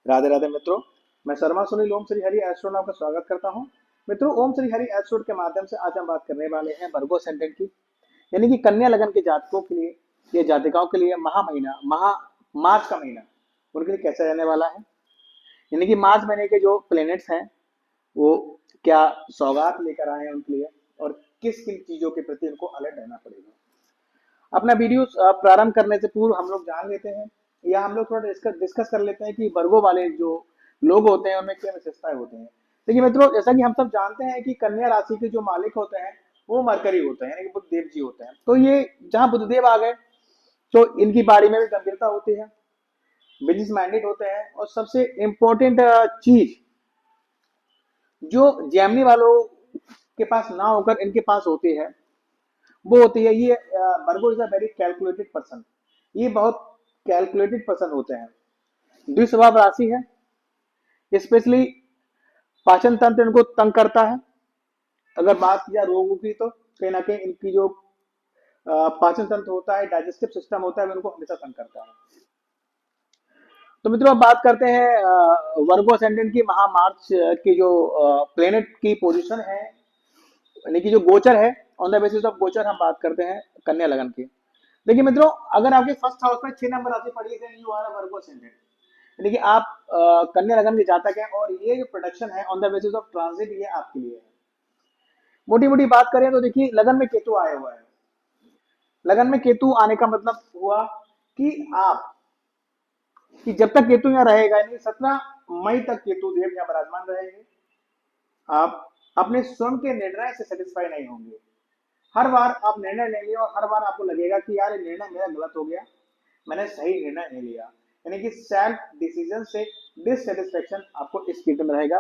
राधे राधे मित्रों। मैं शर्मा सुनील ओम श्री हरि एस्ट्रोनॉट आपका स्वागत करता हूं। मित्रों, ओम श्री हरि एस्ट्रोनॉट के माध्यम से आज हम बात करने वाले हैं वर्गो असेंडेंट की, यानी कि कन्या लगन के जातकों के लिए, ये जातिकाओं के लिए मार्च का महीना उनके लिए कैसा रहने वाला है। यानी कि मार्च महीने के जो प्लेनेट्स हैं वो क्या सौगात लेकर आए हैं उनके लिए, और किस किन चीजों के प्रति उनको अलर्ट रहना पड़ेगा। अपना वीडियो प्रारंभ करने से पूर्व हम लोग जान लेते हैं, या हम लोग थोड़ा डिस्कस कर लेते हैं कि वर्गो वाले जो लोग होते हैं उनमें क्या विशेषताएं होती हैं। देखिए मित्रों, जैसा कि हम सब जानते हैं कि कन्या राशि के जो मालिक होते हैं वो मरकरी होते हैं, यानी कि बुधदेव जी होते हैं। तो ये जहाँ बुधदेव आ गए तो इनकी बाड़ी में भी गंभीरता होती है, बिजनेस माइंडेड होते हैं। और सबसे इम्पोर्टेंट चीज जो जैमिनी वालों के पास ना होकर इनके पास होती है वो होती है ये, Virgo is a very calculated person. ये बहुत कैलकुलेटेड पर्सन होते हैं। द्विस्वभाव राशि है, स्पेशली पाचन तंत्र इनको तंग करता है। अगर बात किया रोगों की तो कहीं ना कहीं इनकी जो पाचन तंत्र होता है, डाइजेस्टिव सिस्टम होता है, वो इनको हमेशा तंग करता है। तो मित्रों, अब बात करते हैं वर्गो असेंडेंट की महामार्च की जो प्लेनेट की पोजीशन है, यानी कि जो गोचर है। ऑन द बेसिस ऑफ गोचर हम बात करते हैं कन्या लगन की। देखिए मित्रों, अगर आपके फर्स्ट हाउस में 6 नंबर राशि पड़ी है, यू आर वर्गो असेंडेंट, यानी कि आप कन्या लगन के जातक हैं, और ये जो प्रोडक्शन है on the basis of transit ये आपके लिए है। मोटी मोटी बात करें तो देखिए, लगन में केतु आया हुआ है। लगन में केतु आने का मतलब हुआ कि आप कि जब तक केतु यहाँ रहेगा, यानी 17 मई तक केतु देव यहाँ विराजमान रहेंगे, आप अपने स्वयं के निर्णय से सेटिस्फाई नहीं होंगे। हर बार आप निर्णय लेंगे और हर बार आपको लगेगा कि यार ये निर्णय मेरा गलत हो गया, मैंने सही निर्णय नहीं लिया। यानी कि सेल्फ डिसीजन से डिससेटिस्फेक्शन आपको इस फील्ड में रहेगा।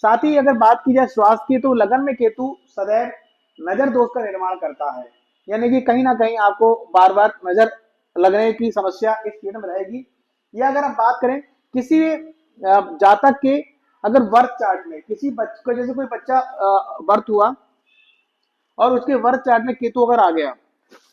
साथ ही अगर बात की जाए स्वास्थ्य की, तो लगन में केतु सदैव नजर दोष का निर्माण करता है, यानी कि कहीं ना कहीं आपको बार बार नजर लगने की समस्या इस फील्ड में रहेगी। या अगर आप बात करें किसी जातक के, अगर बर्थ चार्ट में किसी बच्चे को, जैसे कोई बच्चा बर्थ हुआ और उसके बर्थ चार्ट में केतु अगर आ गया,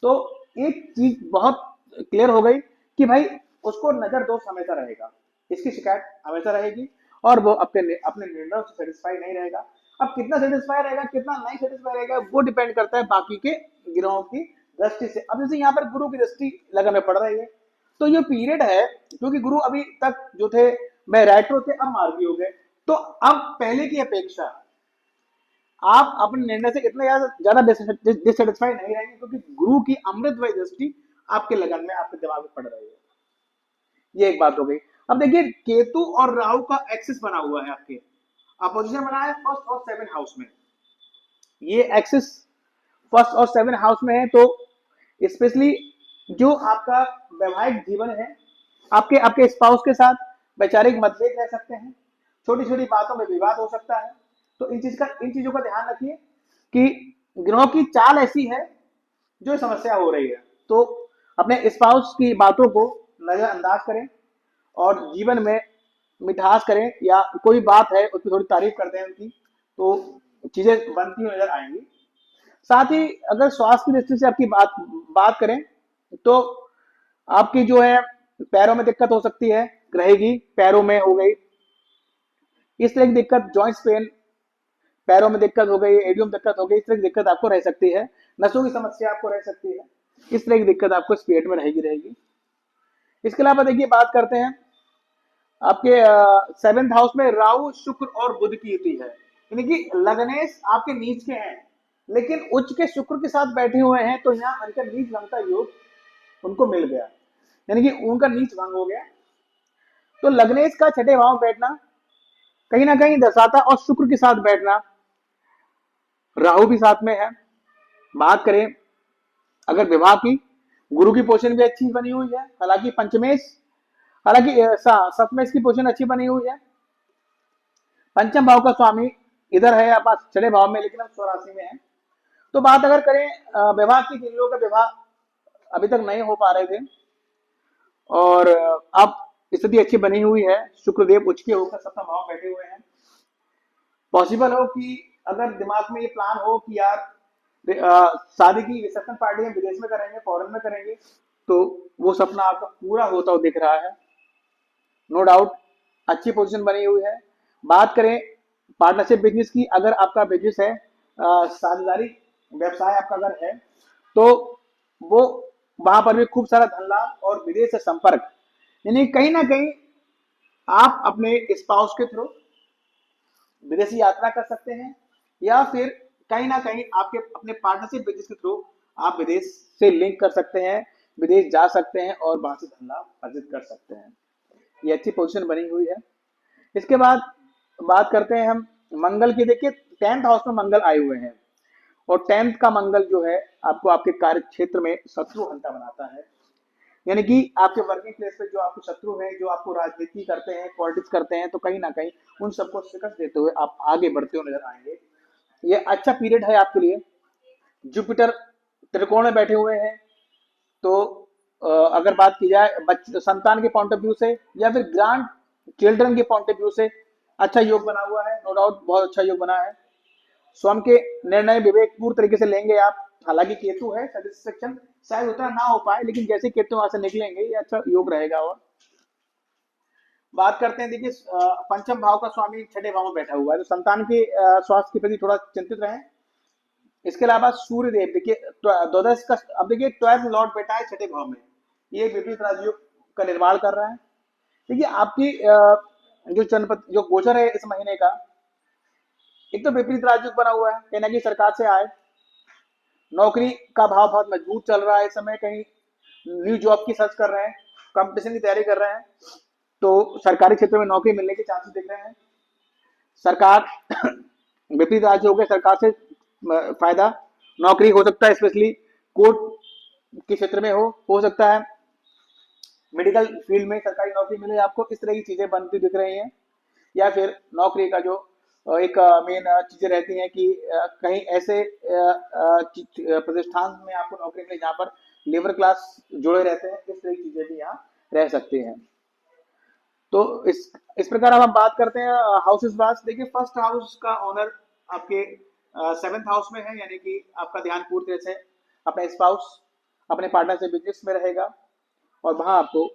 तो एक चीज बहुत क्लियर हो गई कि भाई उसको नजर दोष हमेशा रहेगा, इसकी शिकायत हमेशा रहेगी, और वो अपने अपने निर्णयों से सेटिस्फाई नहीं रहेगा। अब कितना सेटिस्फाई रहेगा, कितना नहीं सेटिस्फाई रहेगा, वो डिपेंड करता है बाकी के ग्रहों की दृष्टि से। अब जैसे यहाँ पर गुरु की दृष्टि लगन में पड़ रही है, तो ये पीरियड है, क्योंकि गुरु अभी तक जो थे वह रेट्रो थे, अब मार्गी हो गए। तो अब पहले की अपेक्षा आप अपने निर्णय से इतने ज्यादा डिससेटिस्फाई नहीं रहेंगे, क्योंकि गुरु की अमृतमय दृष्टि आपके लगन में, आपके दिमाग में पड़ रही है। ये एक बात हो गई। अब देखिए, केतु और राहु का एक्सिस बना हुआ है, आपके अपोजिशन बना है फर्स्ट और सेवन हाउस में। ये एक्सिस फर्स्ट और सेवन हाउस में है, तो स्पेशली जो आपका वैवाहिक जीवन है, आपके आपके स्पाउस के साथ वैचारिक मतभेद रह सकते हैं, छोटी छोटी बातों में विवाद हो सकता है। तो इन चीजों का ध्यान रखिए कि ग्रहों की चाल ऐसी है जो समस्या हो रही है। तो अपने स्पाउस की बातों को नजरअंदाज करें, और जीवन में मिठास करें, या कोई बात है उसकी थोड़ी तारीफ करते हैं उनकी, तो चीजें बनती हुई नजर आएंगी। साथ ही अगर स्वास्थ्य की दृष्टि से आपकी बात करें, तो आपकी जो है पैरों में दिक्कत हो सकती है, रहेगी, पैरों में हो गई इस तरह की दिक्कत, जॉइंट्स पेन, पैरों में दिक्कत हो गई, एडियम दिक्कत हो गई, इस तरह की दिक्कत आपको रह सकती है। नसों की समस्या आपको रह सकती है, इस तरह की दिक्कत आपको इस पेट में रहेगी। इसके अलावा देखिए, बात करते हैं आपके सेवेंथ हाउस में राहु शुक्र और बुध की युति है, यानी कि लग्नेश आपके नीच के हैं, लेकिन उच्च के शुक्र के साथ बैठे हुए हैं, तो यहाँ उनका नीच भंग का योग उनको मिल गया, यानी कि उनका नीच भंग हो गया। तो लग्नेश का छठे भाव में बैठना कहीं ना कहीं दर्शाता, और शुक्र के साथ बैठना, राहु भी साथ में है। बात करें अगर विवाह की, गुरु की पोजीशन भी अच्छी बनी हुई है, हालांकि सप्तमेश की पोजीशन अच्छी बनी हुई है। पंचम भाव का स्वामी इधर है आप छठे भाव में, लेकिन हम स्वराशि में है। तो बात अगर करें विवाह की, जिन लोगों का विवाह अभी तक नहीं हो पा रहे थे, और अब स्थिति अच्छी बनी हुई है, शुक्रदेव उच्च के होकर सप्तम भाव बैठे हुए हैं। पॉसिबल हो कि अगर दिमाग में ये प्लान हो कि यार शादी की रिसेप्शन पार्टी हम विदेश में करेंगे, फॉरेन में करेंगे, तो वो सपना आपका पूरा होता हुआ दिख रहा है, नो डाउट। अच्छी पोजीशन बनी हुई है। बात करें पार्टनरशिप बिजनेस की, अगर आपका बिजनेस है साझेदारी व्यवसाय आपका अगर है, तो वो वहां पर भी खूब सारा धन लाभ और विदेश से संपर्क, यानी कहीं ना कहीं आप अपने स्पाउस के थ्रू विदेशी यात्रा कर सकते हैं, या फिर कहीं ना कहीं आपके अपने पार्टनरशिप बिजनेस के थ्रू आप विदेश से लिंक कर सकते हैं, विदेश जा सकते हैं और वहां से धन लाभ अर्जित कर सकते हैं। ये अच्छी पोजीशन बनी हुई है। इसके बाद बात करते हैं हम मंगल की। देखिए 10th हाउस में मंगल आए हुए हैं, और 10th का मंगल जो है आपको आपके कार्य क्षेत्र में शत्रु हंता बनाता है, यानी कि आपके वर्किंग प्लेस पे जो आपके शत्रु हैं, जो आपको राजनीति करते हैं, पॉलिटिक्स करते हैं, तो कहीं ना कहीं उन सबको शिकस्त देते हुए आप आगे बढ़ते हुए नजर आएंगे। ये अच्छा पीरियड है आपके लिए। जुपिटर त्रिकोण में बैठे हुए हैं, तो अगर बात की जाए संतान के पॉइंट ऑफ व्यू से या फिर ग्रांड चिल्ड्रन के पॉइंट ऑफ व्यू से अच्छा योग बना हुआ है, नो डाउट बहुत अच्छा योग बना है। स्वयं के निर्णय विवेकपूर्ण तरीके से लेंगे आप। हालांकि केतु है, सेटिस्फेक्शन शायद उतना ना हो पाए, लेकिन जैसे केतु वहां से निकलेंगे ये अच्छा योग रहेगा। और बात करते हैं, देखिए पंचम भाव का स्वामी छठे भाव में बैठा हुआ है, तो संतान के स्वास्थ्य के प्रति थोड़ा चिंतित रहें। इसके अलावा सूर्य देव देखिए द्वादश का, अब देखिए 12th लॉर्ड बैठा है छठे भाव में, ये विपरीत राजयोग का निर्माण कर रहा है। देखिए आपकी जो जनपद जो गोचर है इस महीने का, एक तो विपरीत राजयोग बना हुआ है, कहीं ना कहीं सरकार से आए, नौकरी का भाव बहुत मजबूत चल रहा है इस समय, कहीं न्यू जॉब की सर्च कर रहे हैं, कंपटीशन की तैयारी कर रहे हैं, तो सरकारी क्षेत्र में नौकरी मिलने के चांसेस दिख रहे हैं। सरकार विपरीत राज्य हो गए, सरकार से फायदा, नौकरी हो सकता है, स्पेशली कोर्ट के क्षेत्र में हो सकता है मेडिकल फील्ड में सरकारी नौकरी मिले आपको, इस तरह की चीजें बनती दिख रही हैं। या फिर नौकरी का जो एक मेन चीजें रहती हैं कि कहीं ऐसे प्रतिष्ठान में आपको नौकरी मिले जहाँ पर लेबर क्लास जुड़े रहते हैं, इस तरह की चीजें भी यहाँ रह सकती हैं। तो इस प्रकार अब हम बात करते हैं हाउसेस वाइज। देखिए फर्स्ट हाउस का ओनर आपके 7th हाउस में है, यानी कि आपका ध्यान पूरी तरह से अपने स्पाउस अपने पार्टनर से बिजनेस में रहेगा, और वहां आपको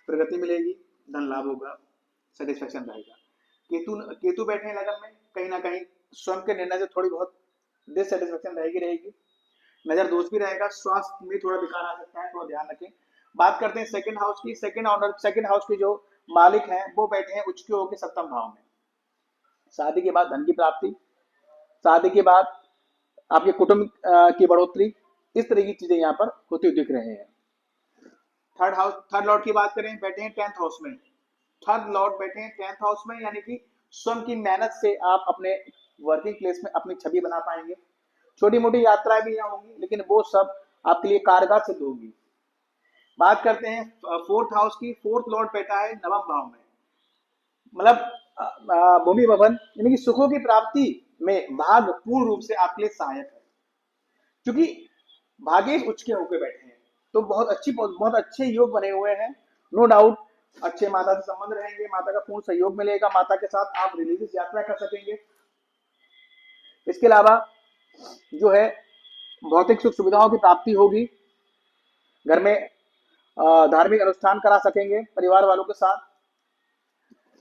प्रगति मिलेगी, धन लाभ होगा, सेटिस्फेक्शन रहेगा। केतु केतु बैठे हैं लगन में, कहीं ना कहीं स्वयं के निर्णय से थोड़ी बहुत डिससेटिस्फेक्शन रहेगी। नजर दोष भी रहेगा, स्वास्थ्य में थोड़ा विकार आ सकता है, थोड़ा ध्यान रखें। बात करते हैं सेकंड हाउस की। सेकंड हाउस की जो मालिक हैं वो बैठे हैं उच्च के होकर 7th भाव में। शादी के बाद धन की प्राप्ति, शादी के बाद आपके कुटुंब की बढ़ोतरी, इस तरह की चीजें यहाँ पर होती हुई दिख रहे हैं। थर्ड लॉर्ड की बात करें, बैठे हैं 10th हाउस में। थर्ड लॉर्ड बैठे हैं 10th हाउस में, यानी कि स्वयं की मेहनत से आप अपने वर्किंग प्लेस में अपनी छवि बना पाएंगे। छोटी मोटी यात्राएं भी यहाँ होंगी, लेकिन वो सब आपके लिए कारगर सिद्ध होगी। बात करते हैं 4th हाउस की। 4th लॉर्ड बैठा है 9वें भाव में, मतलब भूमि भवन, यानी कि सुखों की प्राप्ति में भाग पूर्ण रूप से आपके लिए सहायक है, क्योंकि भाग्य उच्च के होकर बैठे हैं, तो बहुत अच्छे योग बने हुए हैं, नो डाउट। अच्छे माता से संबंध रहेंगे, माता का पूर्ण सहयोग मिलेगा, माता के साथ आप रिलीजियस यात्रा कर सकेंगे। इसके अलावा जो है भौतिक सुख सुविधाओं की प्राप्ति होगी, घर में धार्मिक अनुष्ठान करा सकेंगे परिवार वालों के साथ।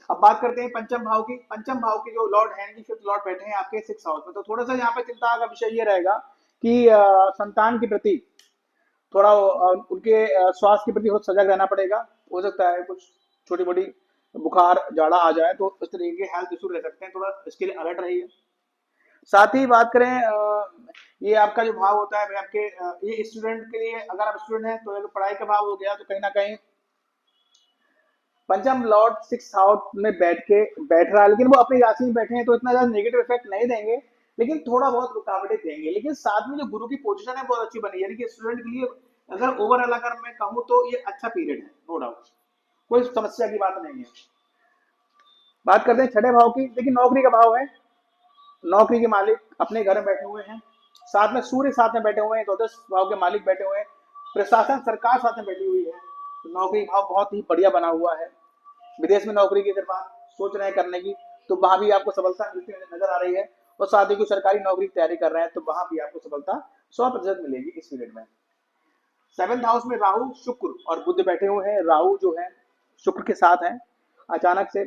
अब बात करते हैं पंचम भाव की। पंचम भाव के जो लॉर्ड हैं, 5th लॉर्ड बैठे हैं आपके 6th हाउस में, तो थोड़ा सा यहाँ पे चिंता का विषय ये रहेगा कि संतान के प्रति थोड़ा उनके स्वास्थ्य के प्रति बहुत सजग रहना पड़ेगा। हो सकता है कुछ छोटी मोटी बुखार जाड़ा आ जाए, तो इस तरीके के हेल्थ इशू रह सकते हैं, थोड़ा इसके लिए अलर्ट रहिए। साथ ही बात करें ये आपका जो भाव होता है भाई आपके ये स्टूडेंट के लिए, अगर आप स्टूडेंट हैं तो पढ़ाई का भाव हो गया, तो कहीं ना कहीं पंचम लॉर्ड 6th हाउस में बैठ रहा है, लेकिन वो अपनी राशि में बैठे हैं, तो इतना ज्यादा नेगेटिव इफेक्ट नहीं देंगे, लेकिन थोड़ा बहुत रुकावटें देंगे। लेकिन साथ में जो गुरु की पोजीशन है बहुत अच्छी बनी है, यानी कि स्टूडेंट के लिए अगर ओवरऑल अगर मैं कहूँ तो ये अच्छा पीरियड है, नो डाउट, कोई समस्या की बात नहीं है। बात करते हैं छठे भाव की। देखिए नौकरी का भाव है, नौकरी के मालिक अपने घर में बैठे हुए हैं, साथ में सूर्य साथ में बैठे हुए हैं, 12 भाव के मालिक बैठे हुए हैं, प्रशासन सरकार साथ में बैठी हुई है, तो नौकरी भाव बहुत ही बढ़िया बना हुआ है। विदेश में नौकरी की अगर बात सोच रहे हैं करने की, तो वहां भी आपको सफलता मिलती नजर आ रही है, और साथ ही कोई सरकारी नौकरी की तैयारी कर रहे हैं तो वहां भी आपको सफलता 100% मिलेगी इस पीरियड में। 7th हाउस में राहु शुक्र और बुध बैठे हुए हैं। राहु जो है शुक्र के साथ है, अचानक से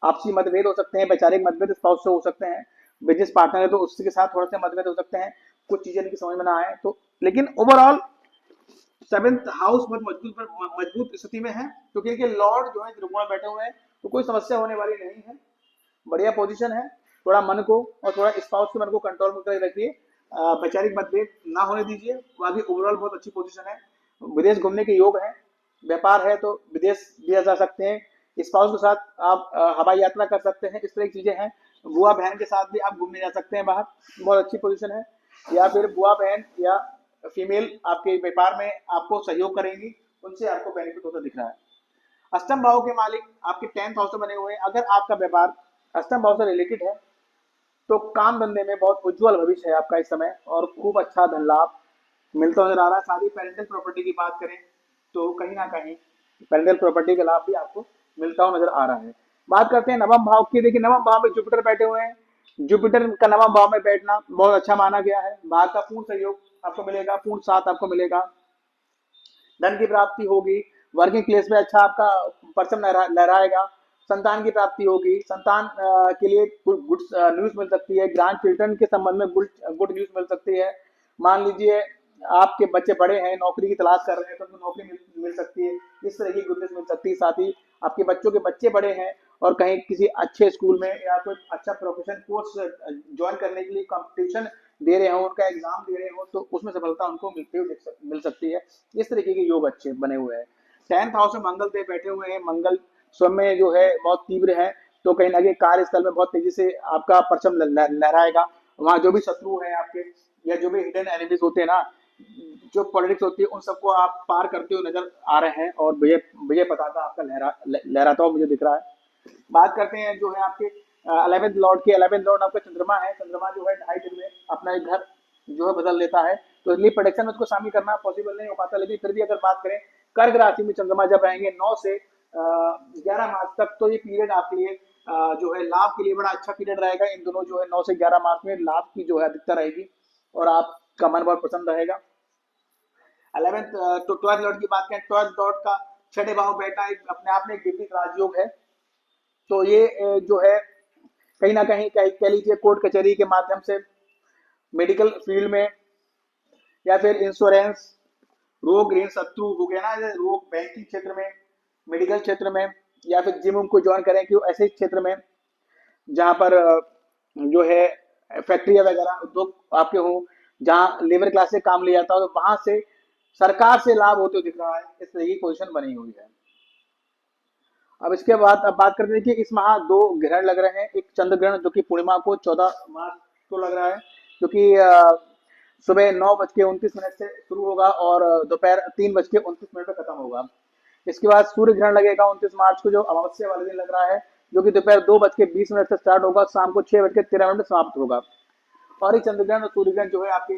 आपसी मतभेद हो सकते हैं, वैचारिक मतभेद स्पाउस से हो सकते हैं, बिजनेस पार्टनर है तो उसके साथ थोड़े से मतभेद हो सकते हैं, कुछ चीजें इनकी समझ में ना आए तो। लेकिन ओवरऑल सेवेंथ हाउस बहुत मजबूत स्थिति में है, क्योंकि इनके लॉर्ड जो है त्रिकोण में बैठे हुए हैं, तो कोई समस्या होने वाली नहीं है, बढ़िया पोजीशन है। थोड़ा मन को और थोड़ा स्पाउस के मन को कंट्रोल में करके रखिए, वैचारिक मतभेद ना होने दीजिए। बाकी ओवरऑल बहुत अच्छी पोजीशन है, विदेश घूमने के योग है, व्यापार है तो विदेश भी जा सकते हैं, स्पाउस के साथ आप हवाई यात्रा कर सकते हैं, इस तरह की चीजें हैं। बुआ बहन के साथ भी आप घूमने जा सकते हैं बाहर, बहुत अच्छी पोजीशन है। या फिर बुआ बहन या फीमेल आपके व्यापार में आपको सहयोग करेंगी, उनसे आपको बेनिफिट होता दिख रहा है। अष्टम भाव के मालिक आपके 10th हाउस में बने हुए हैं, अगर आपका व्यापार अष्टम भाव से रिलेटेड है तो काम धंधे में बहुत उज्जवल भविष्य है आपका इस समय, और खूब अच्छा धन लाभ मिलता नजर आ रहा है। साथ ही पेरेंटल प्रॉपर्टी की बात करें तो कहीं ना कहीं पेरेंटल प्रॉपर्टी का लाभ भी आपको मिलता हुआ नजर आ रहा है। बात करते हैं नवम भाव की। देखिए नवम भाव में जुपिटर बैठे हुए हैं, जुपिटर का नवम भाव में बैठना बहुत अच्छा माना गया है, भाग का पूर्ण सहयोग आपको मिलेगा, पूर्ण साथ आपको मिलेगा, धन की प्राप्ति होगी, वर्किंग प्लेस में अच्छा आपका परचम लहराएगा, संतान की प्राप्ति होगी, संतान के लिए गुड न्यूज मिल सकती है, ग्रांड चिल्ड्रन के संबंध में गुड गुड न्यूज मिल सकती है। मान लीजिए आपके बच्चे बड़े हैं, नौकरी की तलाश कर रहे हैं तो उनको नौकरी मिल सकती है, इस तरह की गुडनेस मिल सकती है। साथ ही आपके बच्चों के बच्चे बड़े हैं और कहीं किसी अच्छे स्कूल में या कोई अच्छा प्रोफेशन कोर्स ज्वाइन करने के लिए कंपटीशन दे रहे हो, उनका एग्जाम दे रहे हो, तो उसमें सफलता उनको मिलती हुई मिल सकती है। इस तरीके के योग अच्छे बने हुए हैं। 10th हाउस में मंगल देव बैठे हुए हैं, मंगल स्वयं में जो है बहुत तीव्र है, तो कहीं ना कहीं कार्यस्थल में बहुत तेजी से आपका परचम लहराएगा। वहां जो भी शत्रु है आपके या जो भी हिडन एनिमीज होते हैं ना, जो पॉलिटिक्स होती है, उन सबको आप पार करते हुए नजर आ रहे हैं और विजय विजय पताका आपका लहराता हुआ मुझे दिख रहा है। बात करते हैं जो है आपके 11th लॉर्ड के। 11th लॉर्ड आपका चंद्रमा है, चंद्रमा जो है 2.5 दिन में अपना एक घर जो है बदल लेता है, तो इसलिए प्रोडक्शन में उसको शामिल करना पॉसिबल नहीं हो पाता। लेकिन फिर भी अगर बात करें कर्क राशि में चंद्रमा जब रहेंगे 9 से 11 मार्च तक, तो ये पीरियड आपके लिए जो है लाभ के लिए बड़ा अच्छा पीरियड रहेगा। इन दोनों जो है 9 से 11 मार्च में लाभ की जो है अधिकता रहेगी और आपका मन बहुत पसंद रहेगा। 11th तो 12th लॉर्ड की बात करें, 12th लॉर्ड का 6ठे भाव बैठना एक अपने आप में एक विपरीत राजयोग है, तो ये जो है कहीं ना कहीं कह लीजिए कोर्ट कचहरी के माध्यम से, मेडिकल फील्ड में, या फिर इंश्योरेंस, रोग ऋण शत्रु हो गया ना, रोग बैंकिंग क्षेत्र में, मेडिकल क्षेत्र में, या फिर जिम को ज्वाइन करें कि ऐसे क्षेत्र में जहाँ पर जो है फैक्ट्री वगैरह उद्योग आपके हो, जहाँ लेबर क्लास से काम लिया जाता हो, तो वहां से सरकार से लाभ होते हुए दिख रहा है। इस तरह की पोजिशन बनी हुई है। अब इसके बाद अब बात करते हैं कि इस माह दो ग्रहण लग रहे हैं। एक चंद्र ग्रहण जो कि पूर्णिमा को 14 मार्च को लग रहा है, जो कि सुबह 9:29 से शुरू होगा और दोपहर 3:29 पे खत्म होगा। इसके बाद सूर्य ग्रहण लगेगा 29 मार्च को, जो अमावस्या वाले दिन लग रहा है, जो कि दोपहर 2:20 से स्टार्ट होगा, शाम को 6:13 में समाप्त होगा। और ये चंद्र ग्रहण और सूर्य ग्रहण जो है आपके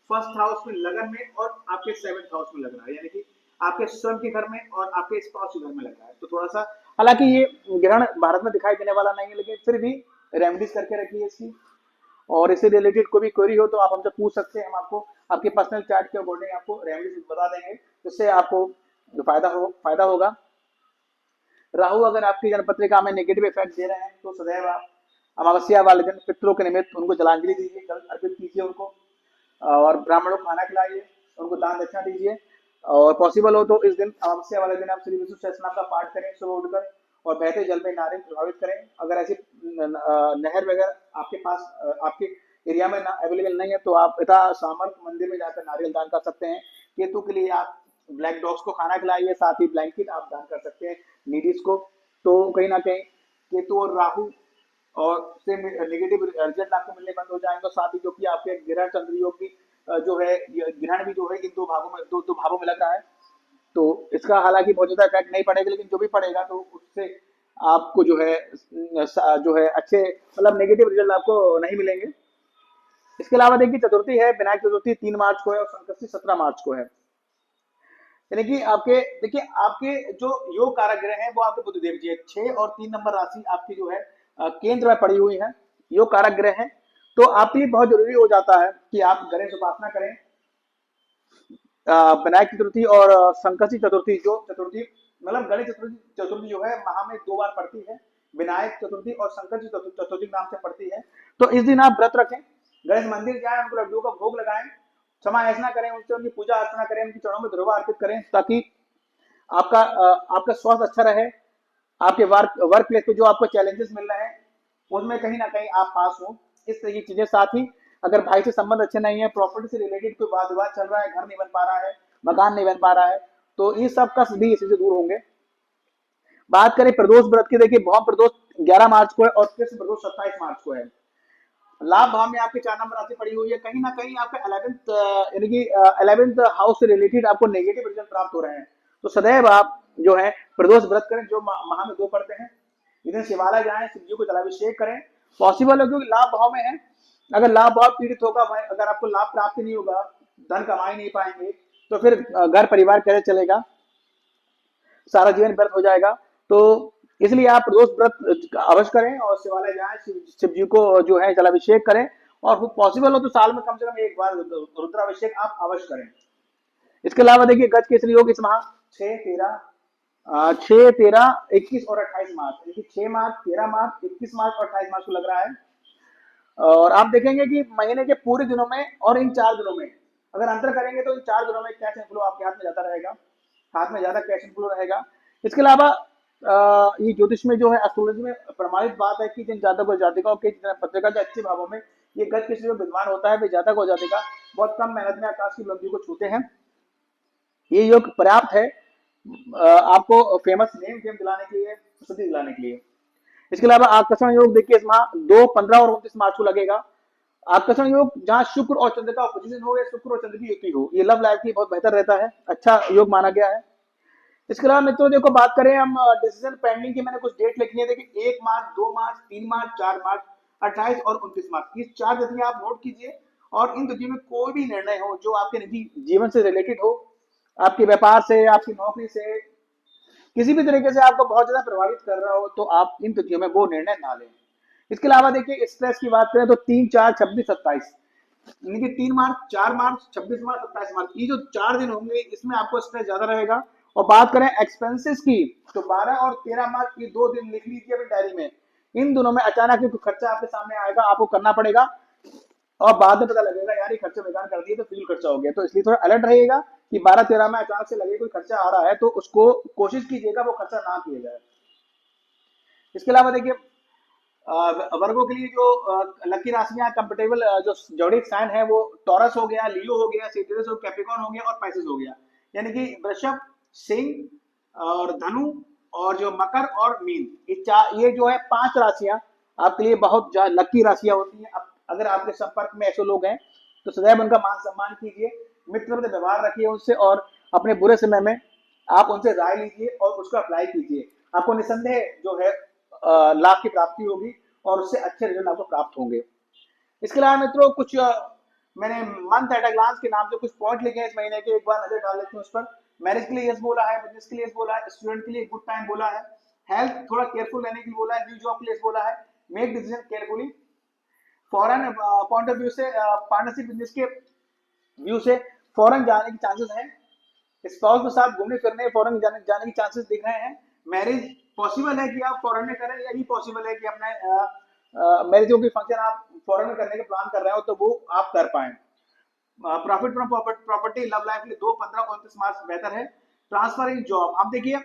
फर्स्ट हाउस में लगन में और आपके 7th हाउस में लग रहा है, यानी कि आपके स्वयं के घर में और आपके स्पाउस के घर में लग रहा है। तो थोड़ा सा, हालांकि ये ग्रहण भारत में दिखाई देने वाला नहीं है, लेकिन फिर भी रेमेडीज करके रखिए इसकी। और इससे रिलेटेड कोई भी क्वेरी हो तो आप हमसे पूछ सकते हैं, हम आपको आपके पर्सनल चार्ट के अकॉर्डिंग आपको रेमेडीज बता देंगे, जिससे आपको जो फायदा होगा। राहु अगर आपकी जन्मपत्रिका में नेगेटिव इफेक्ट दे रहे हैं तो सदैव आप अमावस्या वाले दिन पितरों के निमित्त उनको जलांजलि दीजिए, जल अर्पित कीजिए उनको, और ब्राह्मणों को खाना खिलाइए, उनको दान दक्षिणा दीजिए। और पॉसिबल हो तो इस दिन अमावस्या वाले दिन आप श्री विष्णु सहस्त्रनाम का पाठ करें सुबह उठकर, और बहते जल में नारियल प्रभावित करें। अगर ऐसी नहर वगैरह आपके पास आपके एरिया में ना अवेलेबल नहीं है तो आप पिता सामर्थ मंदिर में जाकर नारियल दान कर सकते हैं। केतु के लिए आप ब्लैक डॉग्स को खाना खिलाइए, साथ ही ब्लैंकेट आप दान कर सकते हैं नीडीज को। तो कहीं ना कहीं केतु और राहु और से नेगेटिव रिजल्ट आपको मिलने बंद हो जाएंगे। साथ ही जो कि आपके ग्रहण चंद्र योग भी जो है ग्रहण भी जो है इन दो भावों में लग रहा है, तो इसका हालांकि बहुत ज्यादा इफेक्ट नहीं पड़ेगा, लेकिन जो भी पड़ेगा तो उससे आपको जो है अच्छे मतलब नेगेटिव रिजल्ट आपको नहीं मिलेंगे। इसके अलावा देखिए चतुर्थी है, विनायक चतुर्थी 3 मार्च को है और संकष्टी 17 मार्च को है। यानी कि आपके देखिए आपके जो योग कारक ग्रह हैं वो आपके बुधदेव जी है। 6 और 3 नंबर राशि आपकी जो है केंद्र में पड़ी हुई है, योग कारक ग्रह है। तो आपके लिए बहुत जरूरी हो जाता है कि आप गणेश उपासना करें। विनायक चतुर्थी और संकष्टी चतुर्थी, जो चतुर्थी मतलब गणेश चतुर्थी जो है माह में 2 बार पड़ती है, विनायक चतुर्थी और संकट चतुर्थी के नाम से पड़ती है। तो इस दिन आप व्रत रखें, गणेश मंदिर जाएं, उनको लड्डुओं का भोग लगाएं, क्षमा याचना करें उनसे, उनकी पूजा अर्चना करें, उनके चरणों में धुरवा अर्पित करें, ताकि आपका स्वास्थ्य अच्छा रहे, आपके वर्क प्लेस पे जो आपको चैलेंजेस मिल रहे हैं उनमें कहीं ना कहीं आप पास हो। इस तरह की चीजें, साथ ही अगर भाई से संबंध अच्छे नहीं है, प्रॉपर्टी से रिलेटेड कोई वाद विवाद चल रहा है, घर नहीं बन पा रहा है, मकान नहीं बन पा रहा है, तो ये सब कष्ट भी इसी से दूर होंगे। बात करें प्रदोष व्रत की, देखिए भौम प्रदोष 11 मार्च को है और कृष्ण प्रदोष 27 मार्च को है। लाभ भाव में आपकी 4 नंबर राशि पड़ी हुई है, कहीं ना कहीं आपका 11th यानी कि 11th हाउस से रिलेटेड आपको नेगेटिव रिजल्ट प्राप्त हो रहे हैं। तो सदैव आप जो है प्रदोष व्रत करें, जो माह में 2 पड़ते हैं, इधर शिवालय जाएं, शिव जी को जलाभिषेक करें, पॉसिबल है, क्योंकि लाभ भाव में है। अगर लाभ भाव पीड़ित होगा, अगर आपको लाभ प्राप्त नहीं होगा, धन कमा ही नहीं पाएंगे, तो फिर घर परिवार कैसे चलेगा, सारा जीवन व्यर्थ हो जाएगा। तो इसलिए आप रोज व्रत अवश्य करें और शिवालय जाएं, शिव जी को जो है जलाभिषेक करें, और वो पॉसिबल हो तो साल में कम से कम एक बार रुद्राभिषेक आप अवश्य करें। इसके अलावा देखिए गज केसरी योग इस माह 6, 13, 21 और 28 मार्च, यानी 6 मार्च, 13 मार्च, 21 मार्च और 28 मार्च को लग रहा है। और आप देखेंगे कि महीने के पूरे दिनों में और इन 4 दिनों में अगर अंतर करेंगे तो इन 4 दिनों में कैश फ्लो आपके हाथ में ज्यादा रहेगा, हाथ में ज्यादा कैश फ्लो रहेगा। इसके अलावा ये ज्योतिष में जो है, एस्ट्रोलॉजी में प्रमाणित बात है कि जिन जातक और जातिकाओं के पत्रिका के अच्छे भावों में ये गज किसी में विद्वान होता है, वे जातक और जातिका बहुत कम मेहनत में आकाश की बुलंदी को छूते हैं। ये योग पर्याप्त है आपको फेमस नेम फेम दिलाने के लिए, प्रसिद्धि दिलाने के लिए। इसके अलावा आकर्षण योग देखिए इस माह 2, 15 और 29 मार्च को लगेगा। आकर्षण योग जहां शुक्र और चंद्र का ऑपोजिशन हो या शुक्र और चंद्र की युति हो, ये लव लाइफ की बहुत बेहतर रहता है, अच्छा योग माना गया है। इसके अलावा मित्रों देखो, बात करें हम डिसीजन पेंडिंग की, मैंने कुछ डेट लिखी है, देखिए 1 मार्च, 2 मार्च, 3 मार्च, 4 मार्च, 28 और 29 मार्च, ये 4 तिथियां आप नोट कीजिए। और इन तिथियों में कोई भी निर्णय हो जो आपके निजी जीवन से रिलेटेड हो, आपके व्यापार से, आपकी नौकरी से, किसी भी तरीके से आपको बहुत ज्यादा प्रभावित कर रहा हो, तो आप इन तिथियों में वो निर्णय ना लें। इसके अलावा देखिए स्ट्रेस की बात करें तो 3, 4, 26, 27, यानी कि 3 मार्च, 4 मार्च, 26 मार्च, 27 मार्च, ये जो 4 दिन होंगे इसमें आपको स्ट्रेस ज्यादा रहेगा। और बात करें एक्सपेंसेस की, तो 12 और 13 मार्च की 2 दिन लिख लीजिए अपनी डायरी में। इन दोनों में अचानक ही खर्चा आपके सामने आएगा, आपको करना पड़ेगा, और बाद में पता लगेगा यार ये खर्चा बेकार कर दिए, तो फिजूल खर्चा हो गया। तो इसलिए थोड़ा अलर्ट रहिएगा कि 12-13 में अचानक से लगे कोई खर्चा आ रहा है, तो उसको कोशिश कीजिएगा वो खर्चा ना किया जाए। इसके अलावा देखिए वर्गों के लिए जो लकी राशियां कंफर्टेबल जो जोड़ी साइन है, वो टॉरस हो गया, लियो हो गया, सेजिटस हो, कैप्रिकॉर्न हो गया और पाइसेस हो गया। यानी कि वृषभ, सिंह और धनु और जो मकर और मीन, ये जो है 5 राशियां आपके लिए बहुत लकी राशियां होती हैं। अगर आपके संपर्क में ऐसे लोग हैं तो सदैव उनका मान सम्मान कीजिए, मित्रवत व्यवहार रखिए उनसे, और अपने बुरे समय में आप उनसे राय लीजिए और उसको अप्लाई कीजिए। आपको निसंदेह जो है लाभ की प्राप्ति होगी और उससे अच्छे रिजल्ट आपको प्राप्त होंगे। इसके अलावा मित्रों कुछ मैंने मंथ एट अ ग्लांस के नाम से कुछ पॉइंट लिखे हैं इस महीने के, एक बार नजर डाल लेते हैं उस पर। मैरिज के लिए यस बोला है, बिजनेस के लिए यस बोला है, स्टूडेंट के लिए गुड टाइम बोला है, हेल्थ थोड़ा केयरफुल रहने के लिए बोला है, न्यू जॉब के लिए बोला है, make decision carefully, foreign point of view से, पार्टनरशिप बिजनेस के व्यू से फॉरेन जाने की चांसेस हैं, स्पाउस के साथ घूमने फिरने फॉरेन जाने की चांसेस दिख रहे हैं। मैरिज पॉसिबल है कि आप फॉरेन में करें, या भी पॉसिबल है कि अपने मैरिजों की फंक्शन आप फॉरेन में करने के प्लान कर रहे हो, तो वो आप कर पाए। Profit from property love life के लिए 2, 15 और 29 मार्च बेहतर है। ट्रांसफर इन जॉब, आप देखिए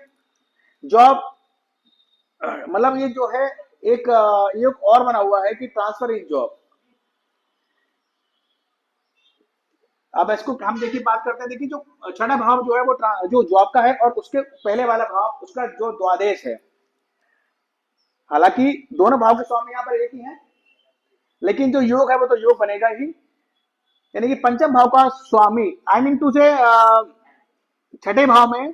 जॉब मतलब ये जो है एक योग और बना हुआ है कि ट्रांसफर इन जॉब। अब इसको हम देखिए बात करते हैं, देखिए जो 6वां भाव जो है वो जो जॉब का है, और उसके पहले वाला भाव उसका जो द्वादश है। हालांकि दोनों भाव के स्वामी यहाँ पर एक ही हैं, लेकिन जो योग है वो तो योग बनेगा ही। यानी कि पंचम भाव का स्वामी, आई मीन टू से 6ठे भाव में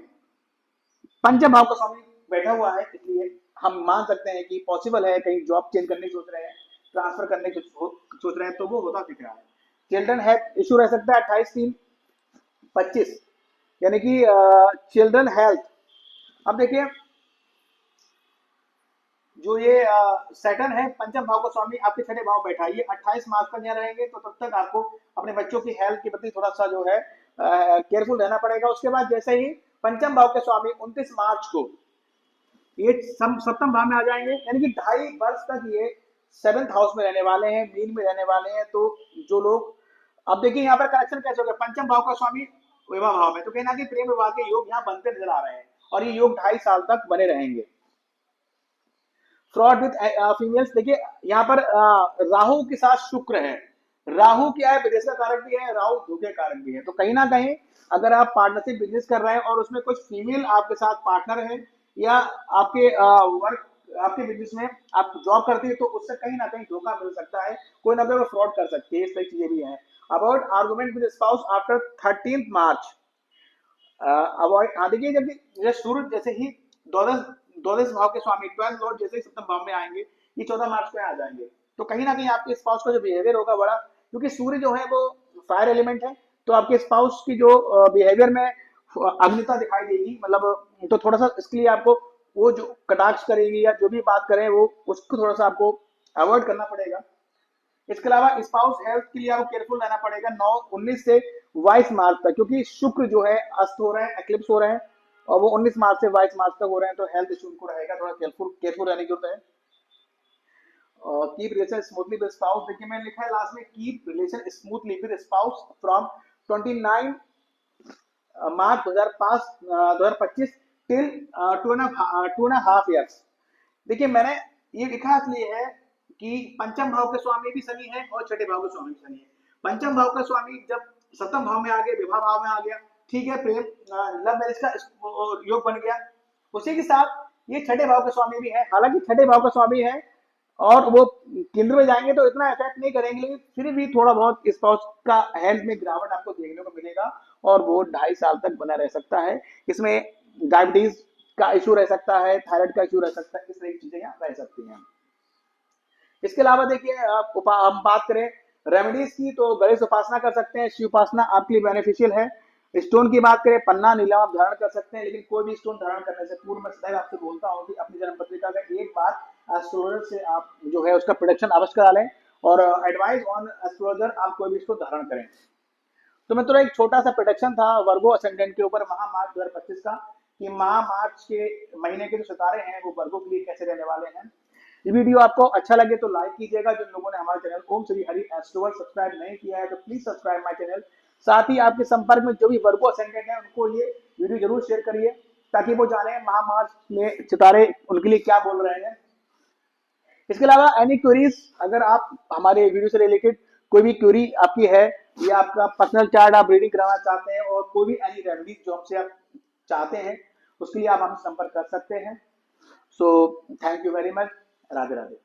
पंचम भाव का स्वामी बैठा हुआ है, इसलिए हम मान सकते हैं कि पॉसिबल है कहीं जॉब चेंज करने की सोच रहे हैं, ट्रांसफर करने की सोच रहे हैं, तो वो होता दिख रहा है। चिल्ड्रन हेल्थ इशू रह सकता है 28-3-25, यानी कि चिल्ड्रन हेल्थ। अब देखिए जो ये सैटर्न है पंचम भाव का स्वामी आपके 6ठे भाव बैठा है, ये 28 मार्च तक यहाँ रहेंगे, तो तब तक आपको अपने बच्चों की हेल्थ के प्रति थोड़ा सा जो है केयरफुल रहना पड़ेगा। उसके बाद जैसे ही पंचम भाव के स्वामी 29 मार्च को ये सप्तम भाव में आ जाएंगे, यानी कि 2.5 वर्ष तक ये 7th हाउस में रहने वाले हैं, मीन में रहने वाले हैं। तो जो लोग, अब देखिए यहाँ पर कनेक्शन कैसे हो गया, पंचम भाव का स्वामी विवाह भाव में, तो कहीं ना कहीं प्रेम विवाह के योग यहाँ बनते नजर आ रहे हैं, और ये योग 2.5 साल तक बने रहेंगे। फ्रॉड विथ फीमेल्स, देखिए यहाँ पर राहु के साथ शुक्र है। राहु क्या है, विदेश का कारक भी है, राहु धोखे कारक भी है। तो कहीं ना कहीं अगर आप पार्टनरशिप बिजनेस कर रहे हैं और उसमें कुछ फीमेल आपके साथ पार्टनर है, या आपके वर्क, आपके बिजनेस में आप जॉब करते हैं, तो उससे कहीं ना कहीं धोखा मिल सकता है, कोई ना कोई फ्रॉड कर सकती है, इस तरह चीजें भी हैं। About argument with spouse after 13 March, avoid, हाँ देखिए, जब सूर्य जैसे ही द्वादश द्वादश भाव के स्वामी 12th लॉर्ड जैसे ही सप्तम भाव में आएंगे, ये 14 मार्च को आ जाएंगे, तो कहीं ना कहीं आपके स्पाउस का जो बिहेवियर होगा बड़ा, क्योंकि सूर्य जो है वो फायर एलिमेंट है, तो आपके स्पाउस की जो बिहेवियर में अग्निता दिखाई देगी, मतलब तो थोड़ा सा इसके लिए आपको वो जो कटाक्ष करेंगी या जो भी बात करें वो उसको थोड़ा सा आपको अवॉइड करना पड़ेगा। इसके अलावा स्पाउस हेल्थ के लिए आपको केयरफुल रहना पड़ेगा 19 से 22 मार्च तक, क्योंकि शुक्र जो है अस्त हो रहे हैं, एक्लिप्स हो रहे हैं, और वो 19 मार्च से 22 मार्च तक हो रहे हैं, तो हेल्थ इशू उनको रहेगा, थोड़ा केयरफुल केयरफुल रहने की जरूरत है। Keep relation smoothly with spouse, देखिए मैंने लिखा है लास्ट में, keep relation smoothly with spouse from 29 March 2025 till 2.5 years. देखिए मैंने ये लिखा इसलिए है कि पंचम भाव के स्वामी भी शनि है और छठे भाव के स्वामी भी शनि है। पंचम भाव का स्वामी जब सप्तम भाव में आ गया, विवाह भाव में आ गया, ठीक है, प्रेम लव मैरिज का योग बन गया, उसी के साथ ये छठे भाव के स्वामी भी है। हालांकि छठे भाव का स्वामी है और वो केंद्र में जाएंगे तो इतना इफेक्ट नहीं करेंगे, लेकिन फिर भी थोड़ा बहुत स्पाउस का हेल्थ में गिरावट आपको देखने को मिलेगा, और वो 2.5 साल तक बना रह सकता है। इसमें डायबिटीज का इशू रह सकता है, थायराइड का इशू रह सकता है, इस तरह की चीजें यहाँ रह सकती हैं। इसके अलावा देखिए हम बात करें रेमेडीज की, तो गणेश उपासना कर सकते हैं, शिव उपासना आपके लिए बेनिफिशियल है। स्टोन की बात करें, पन्ना नीलम आप धारण कर सकते हैं, लेकिन कोई भी स्टोन धारण करने से पूर्व मैं सदैव आपसे बोलता हूँ कि अपनी जन्म पत्रिका का एक बार एस्ट्रोलॉजर से आप जो है उसका प्रोडक्शन अवश्य करा लें, और एडवाइस ऑन एस्ट्रोलॉजर आप कोई भी इसको धारण करें। तो मित्रों एक छोटा सा प्रोडक्शन था वर्गो असेंडेंट के ऊपर माह मार्च 2025 का, कि माह मार्च के महीने के जो सितारे हैं वो वर्गो के लिए कैसे रहने वाले हैं। ये वीडियो आपको अच्छा लगे तो लाइक कीजिएगा, जिन लोगों ने हमारे चैनल ओम श्री हरि एस्ट्रोवर सब्सक्राइब नहीं किया है तो प्लीज सब्सक्राइब माय चैनल। साथ ही आपके संपर्क में जो भी वर्गो असेंडेंट है उनको ये वीडियो जरूर शेयर करिए, ताकि वो जाने माह मार्च में सितारे उनके लिए क्या बोल रहे हैं। इसके अलावा एनी क्वेरीज, अगर आप हमारे वीडियो से रिलेटेड कोई भी क्वेरी आपकी है, या आपका पर्सनल चार्ट आप रीडिंग कराना चाहते हैं, और कोई भी एनी रेमेडीज जो हमसे आप चाहते हैं, उसके लिए आप हमसे संपर्क कर सकते हैं। So thank you very much. Radhe Radhe.